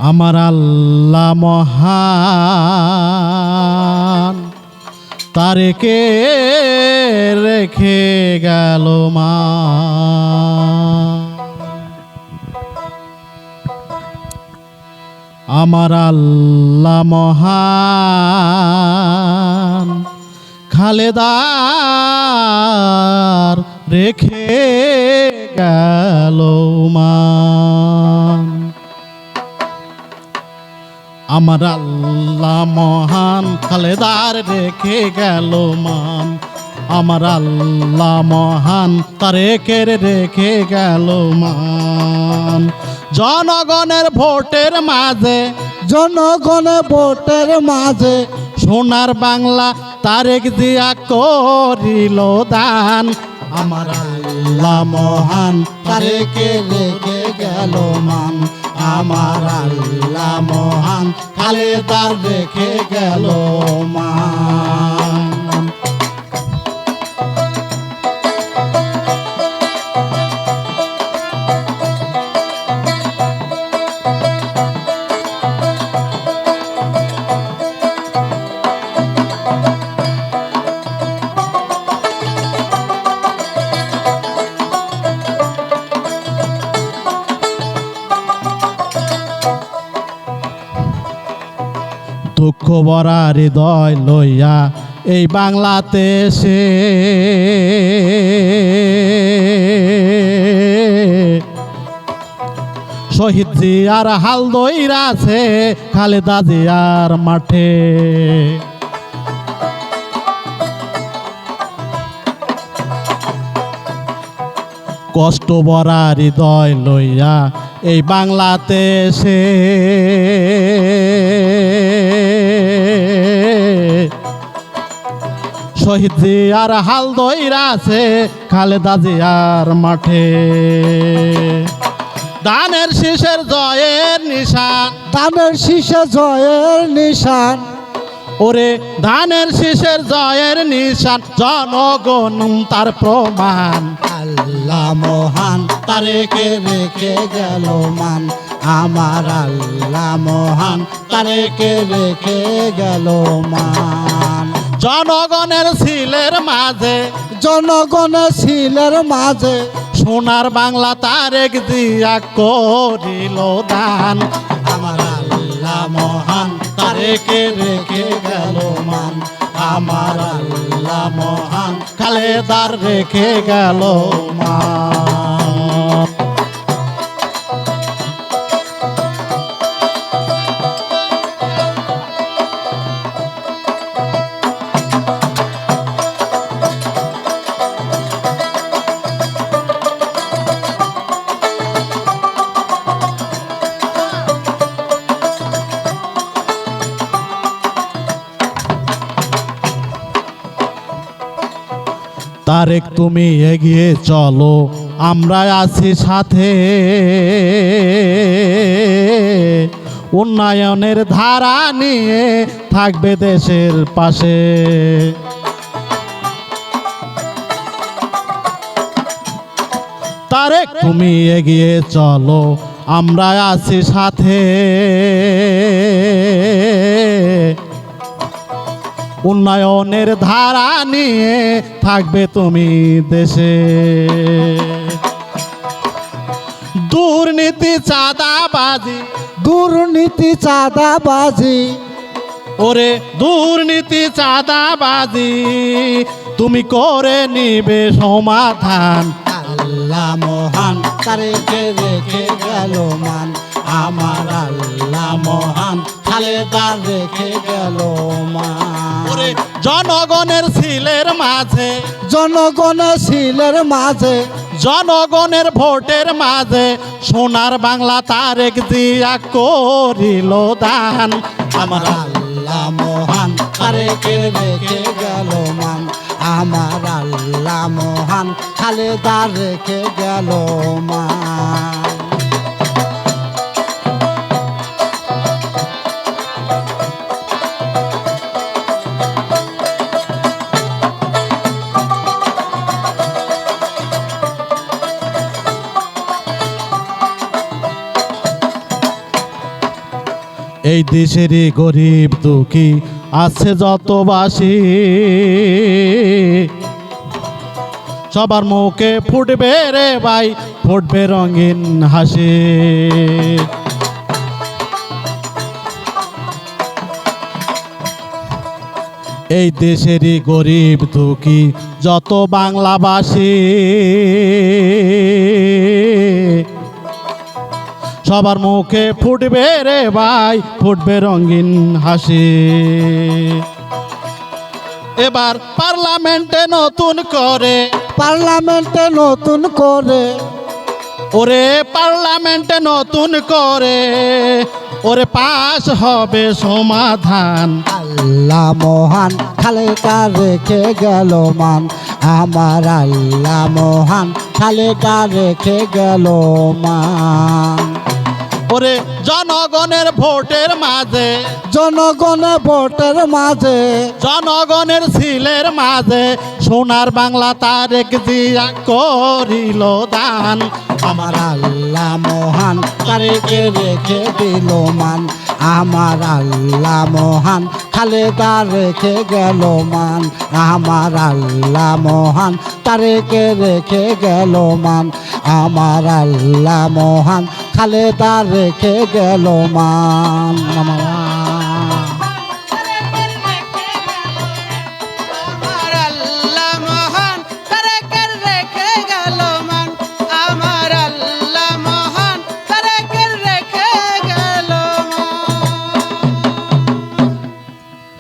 আমার আল্লাহ মহান, তারে কে রেখে গেল মা। আমার আল্লাহ মহান, খালেদার রেখে গেল মান। আমার আল্লাহ মহান, খালেদার রেখে গেল মান। আমার আল্লাহ মহান, তারেকের রেখে গেল মান। জনগণের ভোটের মাঝে, জনগণের ভোটের মাঝে সোনার বাংলা তারেক দিয়া করিল দান। আমার আল্লাহ মহান, তারেকে রেখে গেল মান। আমার আল্লাহ মহান, খালেদার রেখে গেল মান। দুঃখ ভরা হৃদয় লইয়া এই বাংলাতে সে শহীদ জিয়ার হাল দইরাছে খালেদা জিয়ার মাঠে। কষ্ট ভরা হৃদয় লইয়া এই বাংলাতে সে শহীদ জিয়ার হাল দইরাছে খালেদা জিয়ার মাঠে। দানের শীষের জয়ের নিশান, ধানের শীষে জয়ের নিশান। ওরে ধানের শীষের জয়ের নিশান, জনগণ তার প্রমাণ। আল্লাহ মহান, তারেকে রেখে গেল মান। আমার আল্লাহ মহান, তারেকে রেখে গেল মান। জনগণের ছিলের মাঝে, জনগণের ছিলের মাঝে সোনার বাংলা তারেক দিয়া করিল দান। আমার আল্লাহ মহান, তারেকে রেখে গেল মান। আমার আল্লাহ মহান, খালেদার রেখে গেল মান। তারেক তুমি এগিয়ে চলো, আমরা আছি সাথে। উন্নয়নের ধারা নিয়ে থাকবে দেশের পাশে। তারেক তুমি এগিয়ে চলো, আমরা আছি সাথে। উন্নয়নের ধারা নিয়ে থাকবে তুমি দেশে। দুর্নীতি চাঁদাবাজি, দুর্নীতি চাঁদাবাজি, ওরে দুর্নীতি চাঁদাবাজি তুমি করে নিবে সমাধান। আল্লাহ মহান, তারেকে রেখে গেল মান। আমার আল্লাহ মহান, খালেদার রেখে গেল মান। ওরে জনগণের ছিলের মাঝে, জনগণের ছিলের মাঝে জনগণের ভোটের মাঝে সোনার বাংলা তারেক দিয়া করিল দান। আমার আল্লাহ মহান, তারেকে রেখে গেল মান। আমার আল্লাহ মহান, খালেদার রেখে গেল মান। এই দেশেরই গরিব দুঃখী আছে যত বাসী, সবার মুখে ফুটবে রে ভাই, ফুটবে রঙিন হাসি। এই দেশেরই গরিব দুঃখী যত বাংলাবাসী, সবার মুখে ফুটবে রে ভাই, ফুটবে রঙিন হাসি। এবার পার্লামেন্টে নতুন করে, পার্লামেন্টে নতুন করে, ওরে পার্লামেন্টে নতুন করে, ওরে পাস হবে সমাধান। আল্লাহ মহান খালেদা রেখে গেল মান, আমার আল্লাহ মহান খালেদা রেখে গেল মান। ওরে জনগণের ভোটের মাঝে, জনগণের ভোটের মাঝে, জনগণের সিলের মাঝে, সোনার বাংলা তারেক জিয়া করিল দান। আমার আল্লাহ মহান তারেকে রেখে দিল মান, আমার আল্লাহ মহান খালেদা রেখে গেল মান, আমার আল্লাহ মহান তারেকে রেখে গেল মান, আমার আল্লাহ মহান খালেদা রেখে গেল মান।